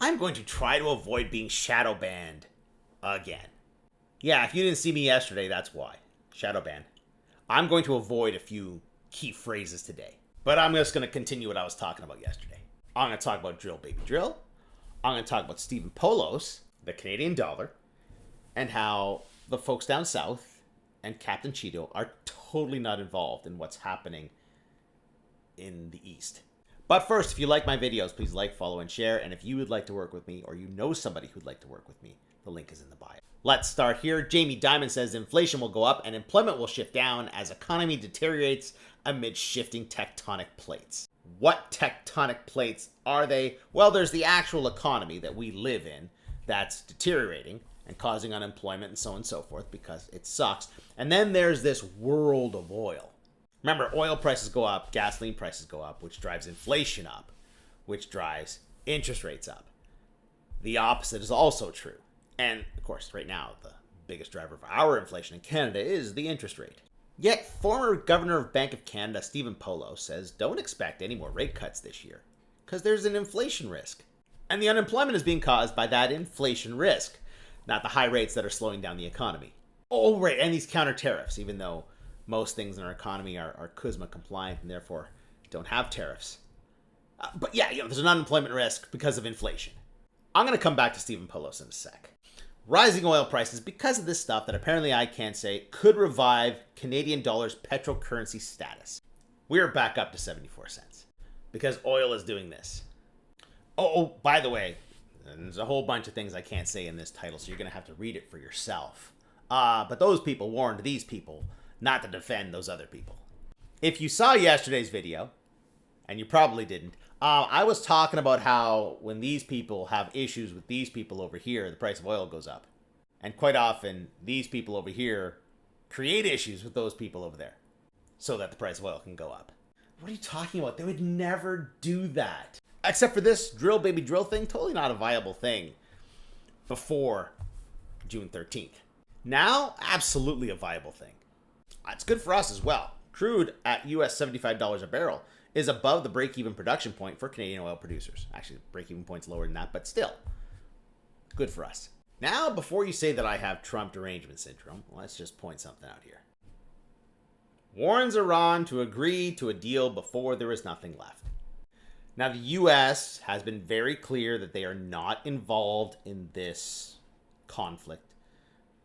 I'm going to try to avoid being shadow banned again. Yeah, if you didn't see me yesterday, that's why. Shadow ban. I'm going to avoid a few key phrases today. But I'm just going to continue what I was talking about yesterday. I'm going to talk about drill, baby, drill. I'm going to talk about Stephen Poloz, the Canadian dollar, and how the folks down south and Captain Cheeto are totally not involved in what's happening in the East. But first, if you like my videos, please like, follow, and share. And if you would like to work with me, or you know somebody who'd like to work with me, the link is in the bio. Let's start here. Jamie Dimon says inflation will go up and employment will shift down as economy deteriorates amid shifting tectonic plates. What tectonic plates are they? Well, there's the actual economy that we live in that's deteriorating and causing unemployment and so on and so forth because it sucks. And then there's this world of oil. Remember, oil prices go up, gasoline prices go up, which drives inflation up, which drives interest rates up. The opposite is also true. And, of course, right now, the biggest driver of our inflation in Canada is the interest rate. Yet, former Governor of Bank of Canada, Stephen Poloz, says don't expect any more rate cuts this year because there's an inflation risk. And the unemployment is being caused by that inflation risk, not the high rates that are slowing down the economy. Oh, right, and these counter tariffs, even though most things in our economy are CUSMA compliant and therefore don't have tariffs. But yeah, there's an unemployment risk because of inflation. I'm going to come back to Stephen Poloz in a sec. Rising oil prices because of this stuff that apparently I can't say could revive Canadian dollar's petrocurrency status. We're back up to 74 cents because oil is doing this. Oh, by the way, there's a whole bunch of things I can't say in this title, so you're going to have to read it for yourself. But those people warned these people not to defend those other people. If you saw yesterday's video, and you probably didn't, I was talking about how when these people have issues with these people over here, the price of oil goes up. And quite often, these people over here create issues with those people over there so that the price of oil can go up. What are you talking about? They would never do that. Except for this drill baby drill thing, totally not a viable thing before June 13th. Now, absolutely a viable thing. It's good for us as well. Crude at US $75 a barrel is above the break-even production point for Canadian oil producers. Actually, the break-even point's lower than that, but still, good for us. Now, before you say that I have Trump derangement syndrome, let's just point something out here. Warns Iran to agree to a deal before there is nothing left. Now, the U.S. has been very clear that they are not involved in this conflict,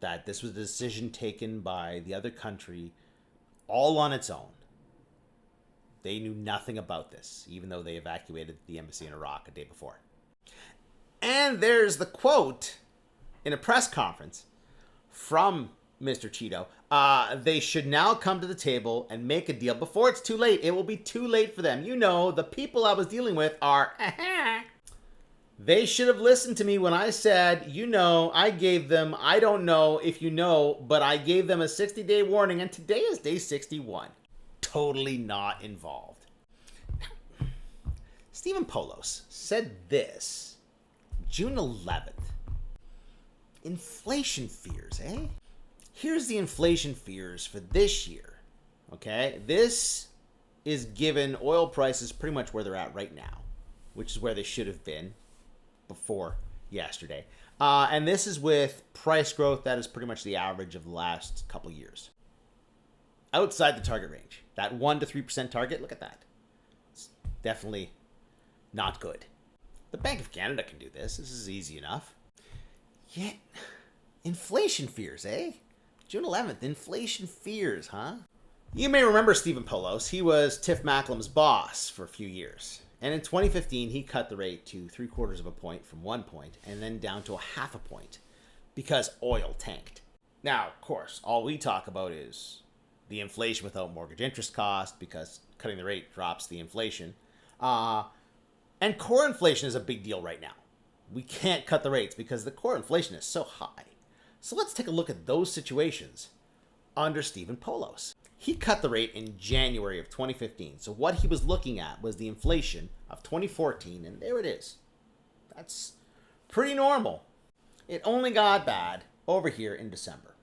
that this was a decision taken by the other country all on its own. They knew nothing about this, even though they evacuated the embassy in Iraq a day before. And there's the quote in a press conference from Mr. Cheeto. They should now come to the table and make a deal before it's too late. It will be too late for them. You know, the people I was dealing with are... They should have listened to me when I said, I gave them, I don't know if you know, but I gave them a 60-day warning, and today is day 61. Totally not involved. Stephen Poloz said this June 11th. Inflation fears, eh? Here's the inflation fears for this year. Okay? This is given oil prices pretty much where they're at right now, which is where they should have been before yesterday. And this is with price growth that is pretty much the average of the last couple years. Outside the target range. That 1 to 3% target, look at that. It's definitely not good. The Bank of Canada can do this. This is easy enough. Yet, inflation fears, eh? June 11th, inflation fears, huh? You may remember Stephen Poloz. He was Tiff Macklem's boss for a few years. And in 2015, he cut the rate to 3/4 of a point from 1 point and then down to 0.5 point because oil tanked. Now, of course, all we talk about is the inflation without mortgage interest cost because cutting the rate drops the inflation. And core inflation is a big deal right now. We can't cut the rates because the core inflation is so high. So let's take a look at those situations under Stephen Poloz. He cut the rate in January of 2015. So what he was looking at was the inflation of 2014, and there it is. That's pretty normal. It only got bad over here in December.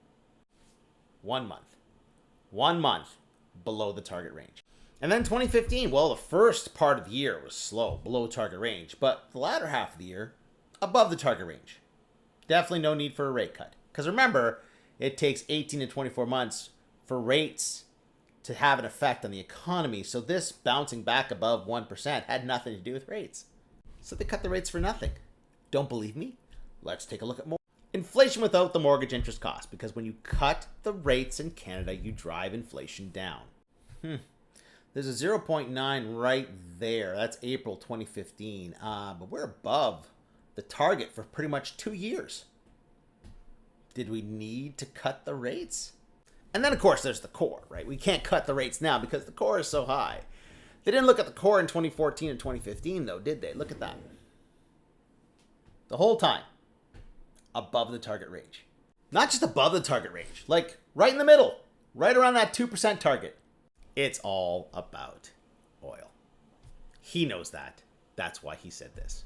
1 month. 1 month below the target range. And then 2015, well, the first part of the year was slow, below target range. But the latter half of the year, above the target range. Definitely no need for a rate cut. Because remember, it takes 18 to 24 months for rates to have an effect on the economy. So this bouncing back above 1% had nothing to do with rates. So they cut the rates for nothing. Don't believe me? Let's take a look at more. Inflation without the mortgage interest cost. Because when you cut the rates in Canada, you drive inflation down. There's a 0.9 right there. That's April 2015. But we're above the target for pretty much 2 years. Did we need to cut the rates? And then, of course, there's the core, right? We can't cut the rates now because the core is so high. They didn't look at the core in 2014 and 2015, though, did they? Look at that. The whole time, above the target range. Not just above the target range, like right in the middle, right around that 2% target. It's all about oil. He knows that. That's why he said this.